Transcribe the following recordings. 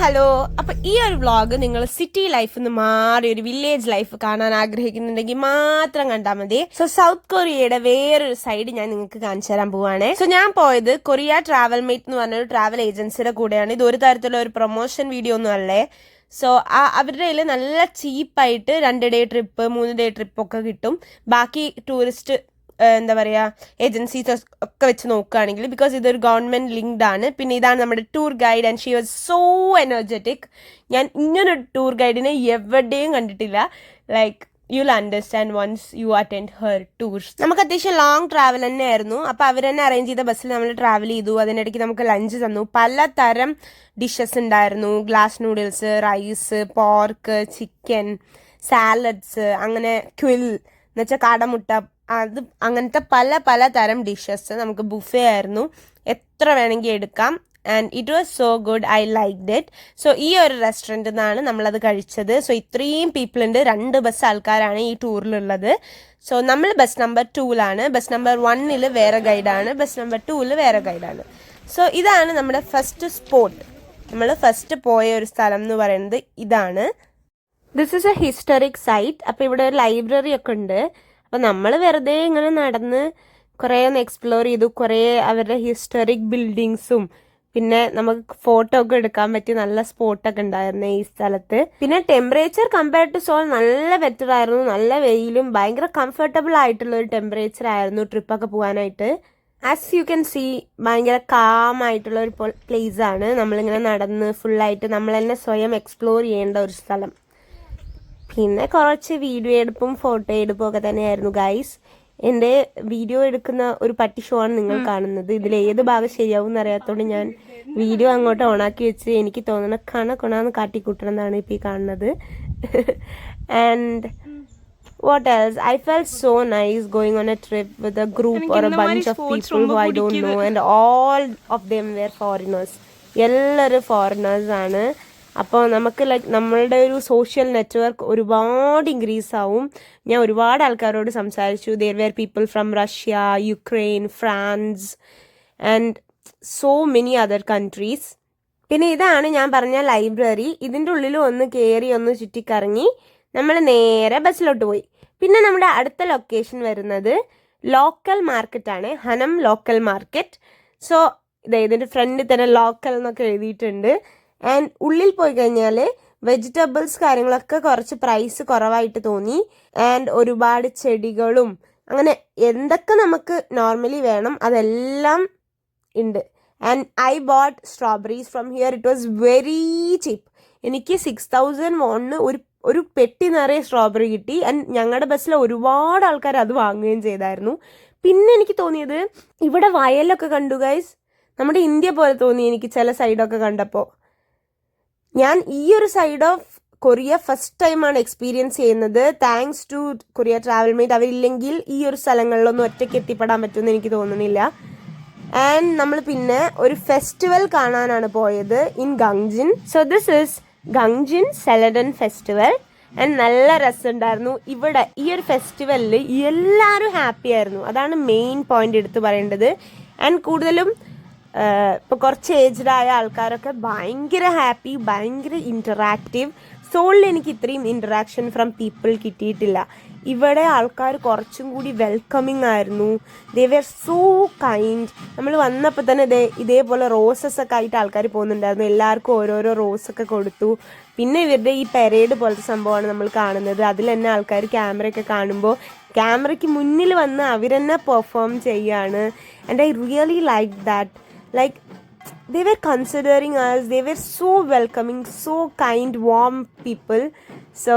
Hello. അപ്പൊ ഈ ഒരു വ്ളോഗ് നിങ്ങൾ സിറ്റി ലൈഫ് മാറി ഒരു വില്ലേജ് ലൈഫ് കാണാൻ ആഗ്രഹിക്കുന്നുണ്ടെങ്കിൽ മാത്രം കണ്ടാൽ മതി. സോ സൗത്ത് കൊറിയയുടെ വേറൊരു സൈഡ് ഞാൻ നിങ്ങൾക്ക് കാണിച്ചു തരാൻ പോവാണ്. സോ ഞാൻ പോയത് കൊറിയ ട്രാവൽ മേറ്റ് എന്ന് പറഞ്ഞൊരു ട്രാവൽ ഏജൻസിയുടെ കൂടെയാണ്. ഇത് ഒരു തരത്തിലുള്ള ഒരു പ്രൊമോഷൻ വീഡിയോ ഒന്നും അല്ലേ. സോ അവരുടെ കയ്യിൽ നല്ല ചീപ്പായിട്ട് 2 ഡേ ട്രിപ്പ് 3 ഡേ ട്രിപ്പ് ഒക്കെ കിട്ടും. ബാക്കി ടൂറിസ്റ്റ് എന്താ പറയുക ഏജൻസീസ് ഒക്കെ വെച്ച് നോക്കുകയാണെങ്കിൽ, ബിക്കോസ് ഇതൊരു ഗവൺമെന്റ് ലിങ്ക്ഡ് ആണ്. പിന്നെ ഇതാണ് നമ്മുടെ tour guide and she was so energetic. ഞാൻ ഇങ്ങനൊരു ടൂർ ഗൈഡിനെ എവിടെയും കണ്ടിട്ടില്ല. Like you will understand once you attend her tours. നമുക്ക് അത്യാവശ്യം ലോങ് ട്രാവൽ തന്നെ ആയിരുന്നു. അപ്പൊ അവർ തന്നെ അറേഞ്ച് ചെയ്ത ബസ്സിൽ നമ്മൾ ട്രാവൽ ചെയ്തു. അതിനിടയ്ക്ക് നമുക്ക് ലഞ്ച് തന്നു. പലതരം ഡിഷസ് ഉണ്ടായിരുന്നു. Glass noodles, rice, pork, chicken, salads, അങ്ങനെ ക്വിൽ എന്ന് വെച്ചാൽ കാടമുട്ട, അത് അങ്ങനത്തെ പല തരം ഡിഷസ് നമുക്ക് ബുഫേ ആയിരുന്നു. എത്ര വേണമെങ്കിൽ എടുക്കാം. And it was so good. I liked it. So ഈ ഒരു റെസ്റ്റോറൻറ്റിൽ നിന്നാണ് നമ്മളത് കഴിച്ചത്. സോ ഇത്രയും പീപ്പിൾ ഉണ്ട്. 2 ബസ് ആൾക്കാരാണ് ഈ ടൂറിലുള്ളത്. സോ നമ്മൾ ബസ് നമ്പർ 2ലാണ്. ബസ് നമ്പർ 1 വേറെ ഗൈഡാണ്, ബസ് നമ്പർ 2 വേറെ ഗൈഡാണ്. സോ ഇതാണ് നമ്മുടെ ഫസ്റ്റ് സ്പോട്ട്. നമ്മൾ ഫസ്റ്റ് പോയ ഒരു സ്ഥലം എന്ന് പറയുന്നത് ഇതാണ്. This is a historic site. അപ്പോൾ ഇവിടെ ഒരു ലൈബ്രറി ഒക്കെ ഉണ്ട്. അപ്പം നമ്മൾ വെറുതെ ഇങ്ങനെ നടന്ന് കുറേ ഒന്ന് എക്സ്പ്ലോർ ചെയ്തു. കുറേ അവരുടെ ഹിസ്റ്ററിക് ബിൽഡിങ്സും പിന്നെ നമുക്ക് ഫോട്ടോ ഒക്കെ എടുക്കാൻ പറ്റിയ നല്ല സ്പോട്ടൊക്കെ ഉണ്ടായിരുന്നു ഈ സ്ഥലത്ത്. പിന്നെ ടെമ്പറേച്ചർ കമ്പയർഡ് ടു സോൾ നല്ല ബെറ്റർ ആയിരുന്നു. നല്ല വെയിലും ഭയങ്കര കംഫർട്ടബിൾ ആയിട്ടുള്ള ഒരു ടെമ്പറേച്ചർ ആയിരുന്നു ട്രിപ്പൊക്കെ പോകാനായിട്ട്. ആസ് യു ക്യാൻ സീ ഭയങ്കര കാം ആയിട്ടുള്ള ഒരു പ്ലേസ് ആണ്. നമ്മളിങ്ങനെ നടന്ന് ഫുള്ളായിട്ട് നമ്മൾ തന്നെ സ്വയം എക്സ്പ്ലോർ ചെയ്യേണ്ട ഒരു സ്ഥലം. പിന്നെ കുറച്ച് വീഡിയോ എടുപ്പും ഫോട്ടോ എടുപ്പും ഒക്കെ തന്നെയായിരുന്നു ഗൈസ്. എൻ്റെ വീഡിയോ എടുക്കുന്ന ഒരു പട്ടി ഷോ ആണ് നിങ്ങൾ കാണുന്നത്. ഇതിൽ ഏത് ഭാഗം ശരിയാവും എന്നറിയാത്തതുകൊണ്ട് ഞാൻ വീഡിയോ അങ്ങോട്ട് ഓണാക്കി വെച്ച് എനിക്ക് തോന്നുന്ന കൊണാന്ന് കാട്ടിക്കൂട്ടണം എന്നാണ് ഇപ്പോൾ ഈ കാണുന്നത്. And what else? I felt so nice going on a trip with a group or a bunch of people who I don't know, and all of them were foreigners. എല്ലാവരും ഫോറിനേഴ്സ് ആണ്. അപ്പോൾ നമുക്ക് ലൈക്ക് നമ്മളുടെ ഒരു social network ഒരുപാട് increase ആവും. ഞാൻ ഒരുപാട് ആൾക്കാരോട് സംസാരിച്ചു. There wear people from Russia, Ukraine, France and so many other countries. പിന്നെ ഇതാണ് ഞാൻ പറഞ്ഞ ലൈബ്രറി. ഇതിൻ്റെ ഉള്ളിൽ ഒന്ന് കയറി ഒന്ന് ചുറ്റിക്കറങ്ങി നമ്മൾ നേരെ ബസ്സിലോട്ട് പോയി. പിന്നെ നമ്മുടെ അടുത്ത ലൊക്കേഷൻ വരുന്നത് ലോക്കൽ മാർക്കറ്റാണ്, ഹനം ലോക്കൽ മാർക്കറ്റ്. സോ ഇതിൻ്റെ ഫ്രണ്ടിൽ തന്നെ ലോക്കൽ എന്നൊക്കെ എഴുതിയിട്ടുണ്ട്. ആൻഡ് ഉള്ളിൽ പോയി കഴിഞ്ഞാൽ വെജിറ്റബിൾസ് കാര്യങ്ങളൊക്കെ കുറച്ച് പ്രൈസ് കുറവായിട്ട് തോന്നി. ആൻഡ് ഒരുപാട് ചെടികളും അങ്ങനെ എന്തൊക്കെ നമുക്ക് നോർമലി വേണം അതെല്ലാം ഉണ്ട്. And I boat strawberries from here. It was very cheap. എനിക്ക് 6000 വോണിന് ഒരു പെട്ടി നിറയെ സ്ട്രോബെറി കിട്ടി. ആൻഡ് ഞങ്ങളുടെ ബസ്സിൽ ഒരുപാട് ആൾക്കാർ അത് വാങ്ങുകയും ചെയ്തായിരുന്നു. പിന്നെ എനിക്ക് തോന്നിയത് ഇവിടെ വയലൊക്കെ കണ്ടു ഗൈസ്. നമ്മുടെ ഇന്ത്യ പോലെ തോന്നി എനിക്ക് ചില സൈഡൊക്കെ കണ്ടപ്പോൾ. ഞാൻ ഈ ഒരു സൈഡ് ഓഫ് കൊറിയ ഫസ്റ്റ് ടൈമാണ് എക്സ്പീരിയൻസ് ചെയ്യുന്നത്. Thanks to Korea travel mate. അവരില്ലെങ്കിൽ ഈ ഒരു സ്ഥലങ്ങളിലൊന്നും ഒറ്റയ്ക്ക് എത്തിപ്പെടാൻ പറ്റുമെന്ന് എനിക്ക് തോന്നുന്നില്ല. ആൻഡ് നമ്മൾ പിന്നെ ഒരു ഫെസ്റ്റിവൽ കാണാനാണ് പോയത് in Gangjin. So this is Gangjin celadon festival. And നല്ല രസമുണ്ടായിരുന്നു. ഇവിടെ ഈ ഒരു ഫെസ്റ്റിവലിൽ എല്ലാവരും ഹാപ്പി ആയിരുന്നു. അതാണ് മെയിൻ പോയിന്റ് എടുത്ത് പറയേണ്ടത്. ആൻഡ് കൂടുതലും ഇപ്പോൾ കുറച്ച് ഏജ്ഡ് ആയ ആൾക്കാരൊക്കെ ഭയങ്കര ഹാപ്പി, ഭയങ്കര ഇൻറ്ററാക്റ്റീവ്. സോളിൽ എനിക്ക് ഇത്രയും ഇൻറ്ററാക്ഷൻ ഫ്രം പീപ്പിൾ കിട്ടിയിട്ടില്ല. ഇവിടെ ആൾക്കാർ കുറച്ചും കൂടി വെൽക്കമിങ് ആയിരുന്നു. They were so kind. നമ്മൾ വന്നപ്പോൾ തന്നെ ഇതേപോലെ റോസസ് ഒക്കെ ആയിട്ട് ആൾക്കാർ പോകുന്നുണ്ടായിരുന്നു. എല്ലാവർക്കും ഓരോരോ റോസൊക്കെ കൊടുത്തു. പിന്നെ ഇവരുടെ ഈ പെരേഡ് പോലത്തെ സംഭവമാണ് നമ്മൾ കാണുന്നത്. അതിൽ തന്നെ ആൾക്കാർ ക്യാമറയൊക്കെ കാണുമ്പോൾ ക്യാമറയ്ക്ക് മുന്നിൽ വന്ന് അവർ തന്നെ പെർഫോം ചെയ്യാണ്. And I really like that. Like they were considering us, they were so welcoming, so kind, warm people. So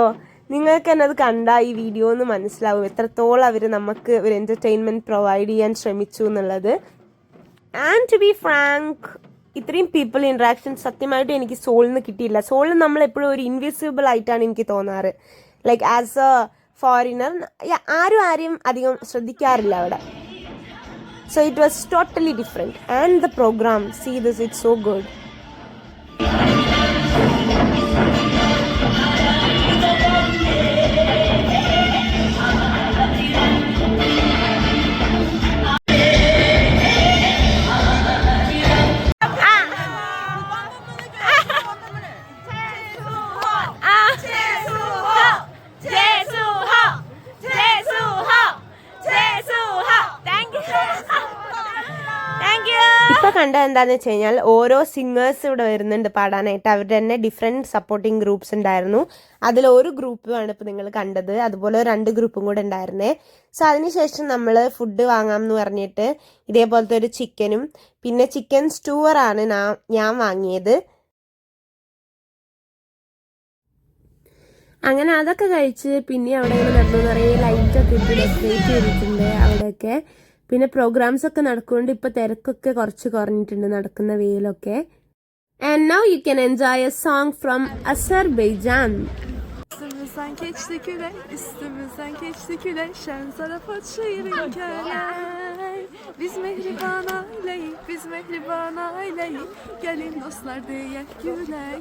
നിങ്ങൾക്ക് തന്നെ അത് കണ്ടാൽ ഈ വീഡിയോ ഒന്ന് മനസ്സിലാവും എത്രത്തോളം അവർ നമുക്ക് ഒരു എൻ്റർടൈൻമെൻറ്റ് പ്രൊവൈഡ് ചെയ്യാൻ ശ്രമിച്ചു എന്നുള്ളത്. ആൻഡ് ടു ബി ഫ്രാങ്ക്, ഇത്രയും പീപ്പിൾ ഇൻട്രാക്ഷൻ സത്യമായിട്ട് എനിക്ക് സോളിൽ നിന്ന് കിട്ടിയില്ല. സോളിൽ നമ്മൾ എപ്പോഴും ഒരു ഇൻവിസിബിൾ ആയിട്ടാണ് എനിക്ക് തോന്നാറ്. ലൈക്ക് ആസ് എ ഫോറിനർ ആരും അധികം ശ്രദ്ധിക്കാറില്ല അവിടെ. So it was totally different. And the program, see this, it's so good. കണ്ടത് എന്താണെന്ന് വെച്ച് കഴിഞ്ഞാൽ ഓരോ സിംഗേഴ്സ് ഇവിടെ വരുന്നുണ്ട് പാടാനായിട്ട്. അവരുടെ തന്നെ ഡിഫറെൻറ്റ് സപ്പോർട്ടിങ് ഗ്രൂപ്പ്സ് ഉണ്ടായിരുന്നു. അതിലൊരു ഗ്രൂപ്പാണ് ഇപ്പോൾ നിങ്ങൾ കണ്ടത്. അതുപോലെ 2 ഗ്രൂപ്പും കൂടെ ഉണ്ടായിരുന്നേ. സോ അതിനുശേഷം നമ്മൾ ഫുഡ് വാങ്ങാം എന്ന് പറഞ്ഞിട്ട് ഇതേപോലത്തെ ഒരു ചിക്കനും പിന്നെ ചിക്കൻ സ്റ്റൂവറാണ് ഞാൻ വാങ്ങിയത്. അങ്ങനെ അതൊക്കെ കഴിച്ച് പിന്നെ അവിടെ ഇങ്ങനെ നടന്നു നിറയെ ലൈറ്റൊക്കെ ഇട്ട് ഡെക്കറേറ്റ് ചെയ്തിട്ടുണ്ട് അവിടെയൊക്കെ. പിന്നെ പ്രോഗ്രാംസ് ഒക്കെ നടക്കുന്നുണ്ട്. ഇപ്പൊ തിരക്കൊക്കെ കുറച്ച് കുറഞ്ഞിട്ടുണ്ട് നടക്കുന്ന വേയിലൊക്കെ. And now you can enjoy a song from Azerbaijan. Üstümüzden geçti güle, üstümüzden geçti güle, şen zarafat şiirin köler. Biz mehriban aileyi, biz mehriban aileyi, gelin dostlar diye gülek.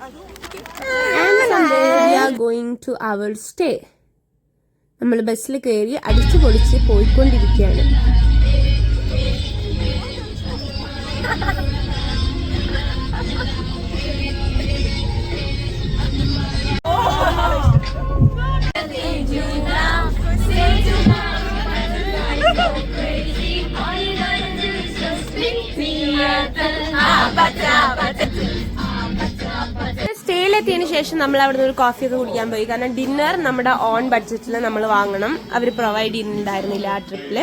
And from there we are going to our stay. നമ്മൾ ബസ്സിൽ കയറി അടിച്ചു പൊളിച്ച് പോയിക്കൊണ്ടിരിക്കുകയാണ്. സ്റ്റേയിലെത്തിയതിനു ശേഷം നമ്മൾ അവിടെ നിന്ന് ഒരു കോഫിയൊക്കെ കുടിക്കാൻ പോയി. കാരണം ഡിന്നർ നമ്മുടെ ഓൺ ബഡ്ജറ്റിൽ നമ്മൾ വാങ്ങണം. അവർ പ്രൊവൈഡ് ചെയ്യുന്നുണ്ടായിരുന്നില്ല ആ ട്രിപ്പിൽ.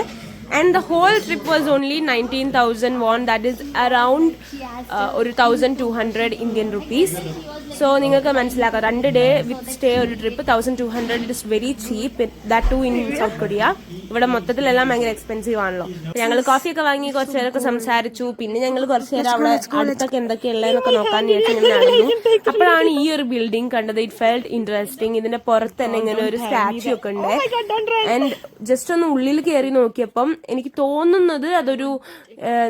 And the whole trip was only 19,000 won, that is around 1,200 Indian rupees. So നിങ്ങൾക്ക് മനസ്സിലാക്കാം 2 ഡേ വിത്ത് സ്റ്റേ ഒരു trip 1,200. It is very cheap, that too in South Korea. ഇവിടെ മൊത്തത്തിലെല്ലാം ഭയങ്കര എക്സ്പെൻസീവ് ആണല്ലോ. ഞങ്ങൾ കോഫിയൊക്കെ വാങ്ങി കുറച്ച് നേരമൊക്കെ സംസാരിച്ചു. പിന്നെ ഞങ്ങൾ കുറച്ച് നേരം അവിടെ അടുത്തൊക്കെ എന്തൊക്കെയുള്ളതെന്നൊക്കെ നോക്കാൻ വിചാരിച്ചു നടന്നു. അപ്പോഴാണ് ഈ ഒരു ബിൽഡിംഗ് കണ്ടത്. It felt interesting. ഇതിന്റെ പുറത്ത് തന്നെ ഇങ്ങനെ ഒരു സ്റ്റാച്യു ഒക്കെ ഉണ്ട്. ആൻഡ് ജസ്റ്റ് ഒന്ന് ഉള്ളിൽ കയറി നോക്കിയപ്പം എനിക്ക് തോന്നുന്നത് അതൊരു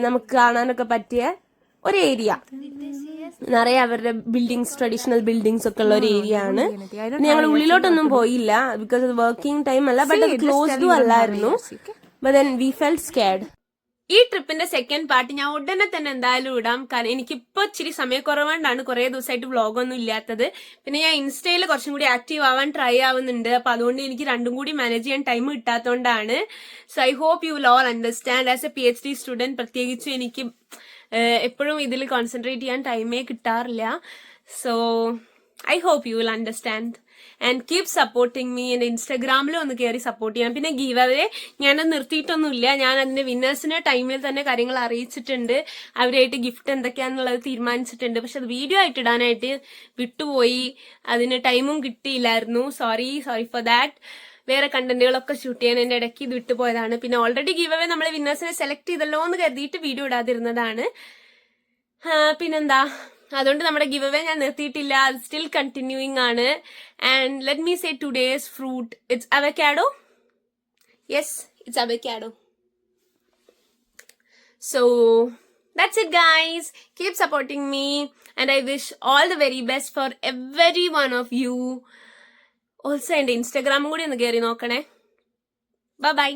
നമുക്ക് കാണാനൊക്കെ പറ്റിയ ഒരു ഏരിയ. നിറയെ അവരുടെ ബിൽഡിങ്സ്, ട്രഡീഷണൽ ബിൽഡിങ്സ് ഒക്കെ ഉള്ള ഒരു ഏരിയ ആണ്. ഞങ്ങൾ ഉള്ളിലോട്ടൊന്നും പോയില്ല ബിക്കോസ് അത് വർക്കിംഗ് ടൈം അല്ല. ബട്ട് അത് ക്ലോസ്ഡും അല്ലായിരുന്നു. But then we felt scared. ഈ ട്രിപ്പിന്റെ സെക്കൻഡ് പാർട്ട് ഞാൻ ഉടനെ തന്നെ എന്തായാലും ഇടാം. കാരണം എനിക്കിപ്പോ ഇച്ചിരി സമയക്കുറവുകൊണ്ടാണ് കുറെ ദിവസമായിട്ട് വ്ളോഗൊന്നും ഇല്ലാത്തത്. പിന്നെ ഞാൻ ഇൻസ്റ്റയിൽ കുറച്ചും കൂടി ആക്റ്റീവ് ആവാൻ ട്രൈ ആവുന്നുണ്ട്. അപ്പൊ അതുകൊണ്ട് എനിക്ക് രണ്ടും കൂടി മാനേജ് ചെയ്യാൻ ടൈം കിട്ടാത്തതുകൊണ്ടാണ്. So I hope you will all understand. As a PhD student പ്രത്യേകിച്ച് എനിക്ക് എപ്പോഴും ഇതിൽ കോൺസെൻട്രേറ്റ് ചെയ്യാൻ ടൈമേ കിട്ടാറില്ല. So I hope you will understand and keep supporting me. എന്റെ ഇൻസ്റ്റാഗ്രാമിൽ ഒന്ന് കയറി സപ്പോർട്ട് ചെയ്യണം. പിന്നെ ഗീവ് അവേ ഞാനത് നിർത്തിയിട്ടൊന്നുമില്ല. ഞാൻ അതിന്റെ വിന്നേഴ്സിന് ടൈമിൽ തന്നെ കാര്യങ്ങൾ അറിയിച്ചിട്ടുണ്ട്. അവരായിട്ട് ഗിഫ്റ്റ് എന്തൊക്കെയാന്നുള്ളത് തീരുമാനിച്ചിട്ടുണ്ട്. പക്ഷെ അത് വീഡിയോ ആയിട്ട് ഇടാനായിട്ട് വിട്ടുപോയി. അതിന് ടൈമും കിട്ടിയില്ലായിരുന്നു. Sorry for that. വേറെ കണ്ടന്റുകളൊക്കെ ഷൂട്ട് ചെയ്യാൻ എന്റെ ഇടയ്ക്ക് ഇത് വിട്ടുപോയതാണ്. പിന്നെ ഓൾറെഡി ഗീവ് അവേ നമ്മളെ വിന്നേഴ്സിനെ സെലക്ട് ചെയ്തല്ലോ എന്ന് കരുതിയിട്ട് വീഡിയോ ഇടാതിരുന്നതാണ്. പിന്നെന്താ, അതുകൊണ്ട് നമ്മുടെ ഗിവ് അവേ ഞാൻ നിർത്തിയിട്ടില്ല. അത് സ്റ്റിൽ കണ്ടിന്യൂയിങ് ആണ്. And let me say today's fruit it's avocado. Yes, it's avocado. So that's it guys. Keep supporting me and I wish all the very best for every one of you. Also എന്റെ ഇൻസ്റ്റാഗ്രാമും കൂടി ഒന്ന് കയറി നോക്കണേ. Bye bye.